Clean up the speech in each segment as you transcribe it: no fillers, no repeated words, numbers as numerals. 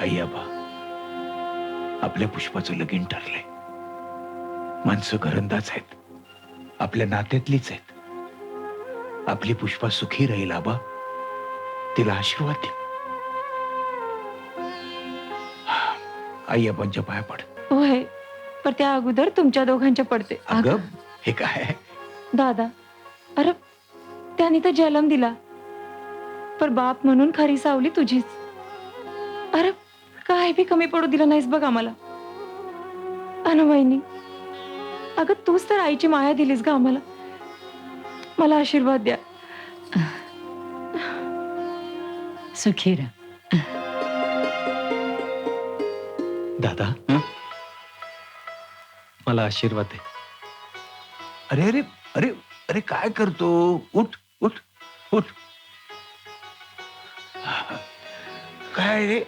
आई आबा, आपल्या पुष्पाचं लगीन ठरलंय. माणसं घरंदाज आहेत, आपल्या नात्यातलीच आहेत. आपली पुष्पा सुखी राहील आबा, तिला आशीर्वाद द्या. आई आबांच्या पाया पड. होय, पण त्या अगोदर तुमच्या दोघांच्या पडते. अगं हे काय? दादा, अरे त्याने तर जन्म दिला, पर बाप म्हणून खरी सावली तुझीच. अरे काय बी कमी पडू दिलं नाहीस बघ आम्हाला. अन वहिनी, अगं तूच तर आईची माया दिलीस ग आम्हाला. मला आशीर्वाद द्या. सुखी राहा. दादा, मला आशीर्वाद दे. अरे अरे अरे अरे काय करतो? उठ उठ उठ. काय रे?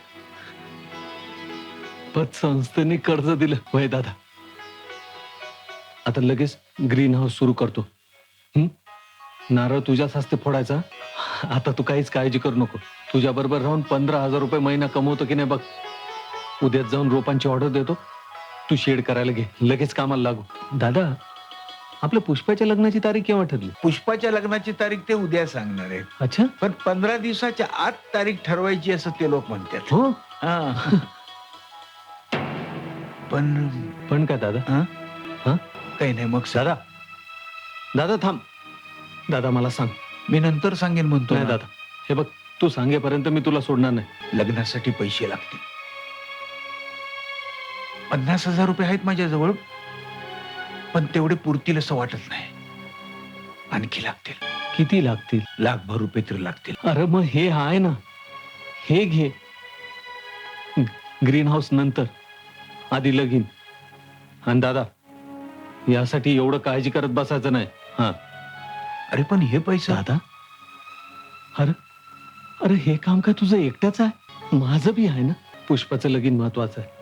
पतसंस्थेने कर्ज दिलं वय दादा. आता लगेच ग्रीन हाऊस सुरू करतो. नारळ तुझ्याच हस्ते फोडायचा. आता तू काहीच काळजी करू नको. तुझ्या बरोबर राहून 15,000 रुपये महिना कमवतो की नाही बघ. उद्याच जाऊन रोपांची ऑर्डर देतो. तू शेड करायला घे, लगेच कामाला लागू. दादा, आपल्या पुष्पाच्या लग्नाची तारीख केव्हा ठरली? पुष्पाच्या लग्नाची तारीख ते उद्या सांगणार आहेत. अच्छा, पण 15 दिवसाच्या आत तारीख ठरवायची असं ते लोक म्हणतात. हो. हा. पण काय दादा? हा? काही नाही मग दादा, दादा थांब. दादा मला सांग. मी नंतर सांगेन म्हणतो नाही ना. दादा, हे बघ, तू सांगेपर्यंत मी तुला सोडणार नाही. लग्नासाठी पैसे लागतील. 50,000 रुपये आहेत माझ्याजवळ, पण तेवढे पुरतील असं वाटत नाही. आणखी लागतील. किती लागतील? 1,00,000 रुपये तरी लागतील. अरे मग हे आहे ना, हे घे. ग्रीन हाऊस नंतर, आधी लगीन. आणि दादा, यासाठी एवढं काळजी करत बसायचं नाही. हा. अरे पण हे पैसा दादा, अरे अरे हे काम काय तुझं एकट्याच आहे? माझं बी आहे ना. पुष्पाचं लगीन महत्वाचं आहे.